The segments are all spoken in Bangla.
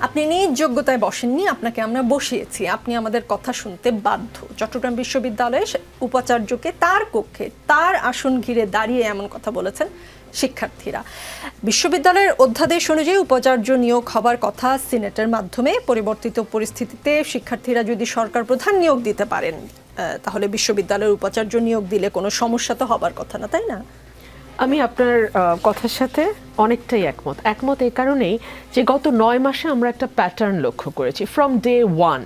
আপনি নিজ যোগ্যতায় বসেননি, আপনাকে আমরা বসিয়েছি, আপনি আমাদের কথা শুনতে বাধ্য। চট্টগ্রাম বিশ্ববিদ্যালয়ের উপাচার্যকে তার কক্ষে তার আসন ঘিরে দাঁড়িয়ে এমন কথা বলেছেন শিক্ষার্থীরা। বিশ্ববিদ্যালয়ের অধ্যাদেশ অনুযায়ী উপাচার্য নিয়োগ হবার কথা সিনেটের মাধ্যমে। পরিবর্তিত পরিস্থিতিতে শিক্ষার্থীরা যদি সরকার প্রধান নিয়োগ দিতে পারেন, তাহলে বিশ্ববিদ্যালয়ের উপাচার্য নিয়োগ দিলে কোনো সমস্যা তো হবার কথা না, তাই না? আমি আপনার কথার সাথে অনেকটাই একমত এই কারণেই যে গত 9 মাসে আমরা একটা প্যাটার্ন লক্ষ্য করেছি ফ্রম ডে ওয়ান।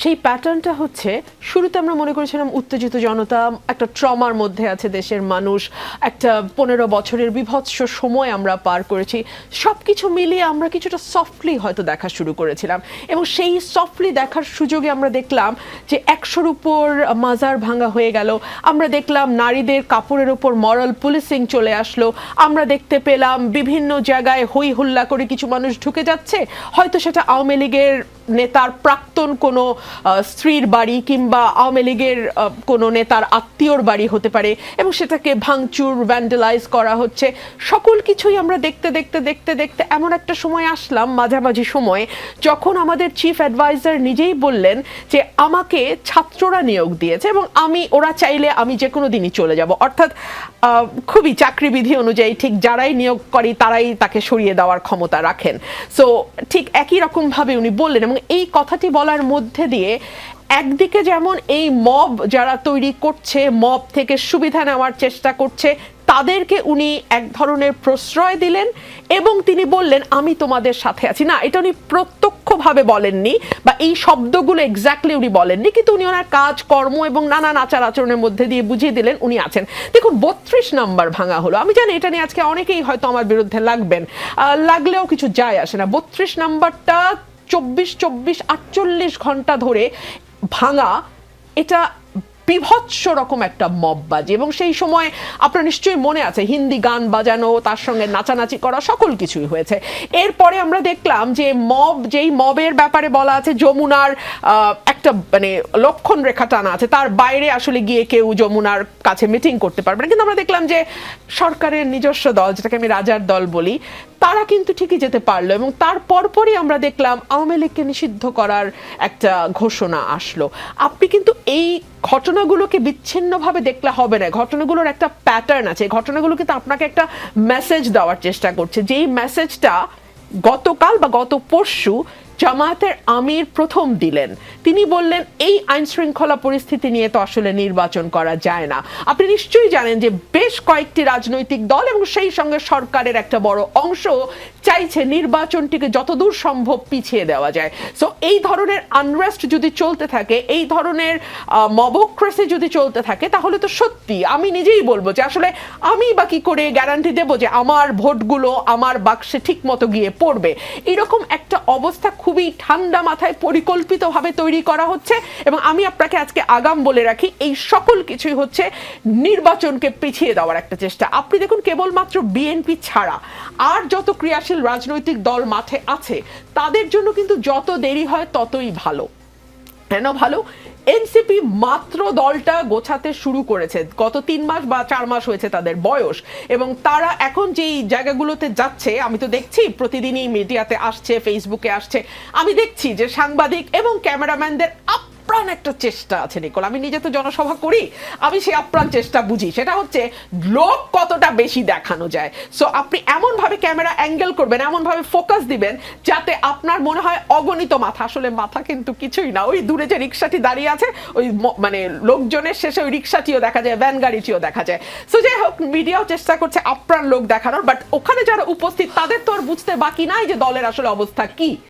সেই প্যাটার্নটা হচ্ছে, শুরুতে আমরা মনে করেছিলাম উত্তেজিত জনতা, একটা ট্রমার মধ্যে আছে দেশের মানুষ, একটা 15 বছরের বিভৎস সময় আমরা পার করেছি। সব কিছু মিলিয়ে আমরা কিছুটা সফটলি হয়তো দেখা শুরু করেছিলাম, এবং সেই সফটলি দেখার সুযোগে আমরা দেখলাম যে 100-র উপর মাজার ভাঙা হয়ে গেল। আমরা দেখলাম নারীদের কাপড়ের উপর মরাল পুলিশিং চলে আসলো। আমরা দেখতে পেলাম বিভিন্ন জায়গায় হই হুল্লা করে কিছু মানুষ ঢুকে যাচ্ছে, হয়তো সেটা আওয়ামী লীগের নেতার প্রাক্তন কোনো স্ত্রীর বাড়ি কিংবা আওয়ামী লীগের কোনো নেতার আত্মীয়র বাড়ি হতে পারে, এবং সেটাকে ভাঙচুর ভ্যান্ডালাইজ করা হচ্ছে। সকল কিছুই আমরা দেখতে দেখতে এমন একটা সময় আসলাম, মাঝামাঝি সময়ে, যখন আমাদের চিফ অ্যাডভাইজার নিজেই বললেন যে আমাকে ছাত্ররা নিয়োগ দিয়েছে এবং ওরা চাইলে আমি যে কোনো দিনই চলে যাব। অর্থাৎ খুবই চাকরিবিধি অনুযায়ী ঠিক যারাই নিয়োগ করে তারাই তাকে সরিয়ে দেওয়ার ক্ষমতা রাখেন। সো ঠিক একই রকমভাবে উনি বললেন, এবং এই কথাটি বলার মধ্যে দিয়ে একদিকে যেমন এই মব যারা তৈরি করছে, মব থেকে সুবিধা নেওয়ার চেষ্টা করছে, তাদেরকে উনি এক ধরনের প্রশ্রয় দিলেন, এবং তিনি বললেন আমি তোমাদের সাথে আছি। না, এটা উনি প্রত্যক্ষভাবে বলেননি, বা এই শব্দগুলো এক্স্যাক্টলি উনি বলেননি, কিন্তু উনি ওনার কাজ কর্ম এবং নানান আচার আচরণের মধ্যে দিয়ে বুঝিয়ে দিলেন উনি আছেন। দেখুন, 32 নাম্বার ভাঙা হলো। আমি জানি এটা নিয়ে আজকে অনেকেই হয়তো আমার বিরুদ্ধে লাগলেও কিছু যায় আসে না। 32 নাম্বারটা 24-48 ঘন্টা ধরে ভাঙা, এটা বিভৎস রকম একটা মববাজি। এবং সেই সময় আপনার নিশ্চয়ই মনে আছে হিন্দি গান বাজানো, তার সঙ্গে নাচানাচি করা, সকল কিছুই হয়েছে। এরপরে আমরা দেখলাম যে যেই মবের ব্যাপারে বলা আছে যমুনার একটা মানে লক্ষণ রেখা টানা আছে, তার বাইরে আসলে গিয়ে কেউ যমুনার কাছে মিটিং করতে পারবে না। কিন্তু আমরা দেখলাম যে সরকারের নিজস্ব দল, যেটাকে আমি রাজার দল বলি, তারা কিন্তু ঠিকই যেতে পারলো, এবং তার পরপরই আমরা দেখলাম আওয়ামী লীগকে নিষিদ্ধ করার একটা ঘোষণা আসলো। আপনি কিন্তু এই ঘটনাগুলোকে বিচ্ছিন্নভাবে দেখলে হবে না, ঘটনাগুলোর একটা প্যাটার্ন আছে। ঘটনাগুলো কিন্তু আপনাকে একটা মেসেজ দেওয়ার চেষ্টা করছে, যেই মেসেজটা গতকাল বা গত পরশু জামায়াতের আমির প্রথম দিলেন। তিনি বললেন এই আইন শৃঙ্খলা পরিস্থিতি নিয়ে তো আসলে নির্বাচন করা যায় না। আপনি নিশ্চয়ই জানেন যে বেশ কয়েকটি রাজনৈতিক দল এবং সেই সঙ্গে সরকারের একটা বড় অংশ চাইছে নির্বাচনটিকে যতদূর সম্ভব পিছিয়ে দেওয়া যায়। সো এই ধরনের আনরেস্ট যদি চলতে থাকে, এই ধরনের মবক্রেসি যদি চলতে থাকে, তাহলে তো সত্যি আমি নিজেই বলবো যে আসলে আমি বা কি করে গ্যারান্টি দেবো যে আমার ভোটগুলো আমার বাক্সে ঠিক মতো গিয়ে পড়বে। এরকম একটা অবস্থা খুবই ঠান্ডা মাথায় পরিকল্পিতভাবে তৈরি করা হচ্ছে, এবং আমি আপনাকে আজকে আগাম বলে রাখি এই সকল কিছুই হচ্ছে নির্বাচনকে পিছিয়ে দেওয়ার একটা চেষ্টা। আপনি দেখুন, কেবলমাত্র বিএনপি ছাড়া আর যত ক্রিয়াশীল রাজনৈতিক দল মাঠে আছে, তাদের জন্য কিন্তু যত দেরি হয় ততই ভালো। কেন ভালো? এনসিপি মাত্র দলটা গোছাতে শুরু করেছে, গত 3 মাস বা 4 মাস হয়েছে তাদের বয়স, এবং তারা এখন যেই জায়গাগুলোতে যাচ্ছে, আমি তো দেখছি প্রতিদিনই মিডিয়াতে আসছে, ফেসবুকে আসছে, আমি দেখছি যে সাংবাদিক এবং ক্যামেরাম্যানদের আপ্রাণ একটা চেষ্টা আছে। নিকোল, আমি নিজে তো জনসভা করি, আমি সেই আপ্রাণ চেষ্টা বুঝি, সেটা হচ্ছে লোক কতটা বেশি দেখানো যায়। সো আপনি এমনভাবে ক্যামেরা অ্যাঙ্গেল করবেন, এমনভাবে ফোকাস দিবেন যাতে আপনার মনে হয় অগণিত মাথা, আসলে মাথা কিন্তু কিছুই না। ওই দূরে যে রিক্সাটি দাঁড়িয়ে আছে, ওই মানে লোকজনের শেষে ওই রিক্সাটিও দেখা যায়, ভ্যান গাড়িটিও দেখা যায়। সো যাই হোক, মিডিয়াও চেষ্টা করছে আপ্রাণ লোক দেখানোর, বাট ওখানে যারা উপস্থিত তাদের তো আর বুঝতে বাকি নাই যে দলের আসলে অবস্থা কি।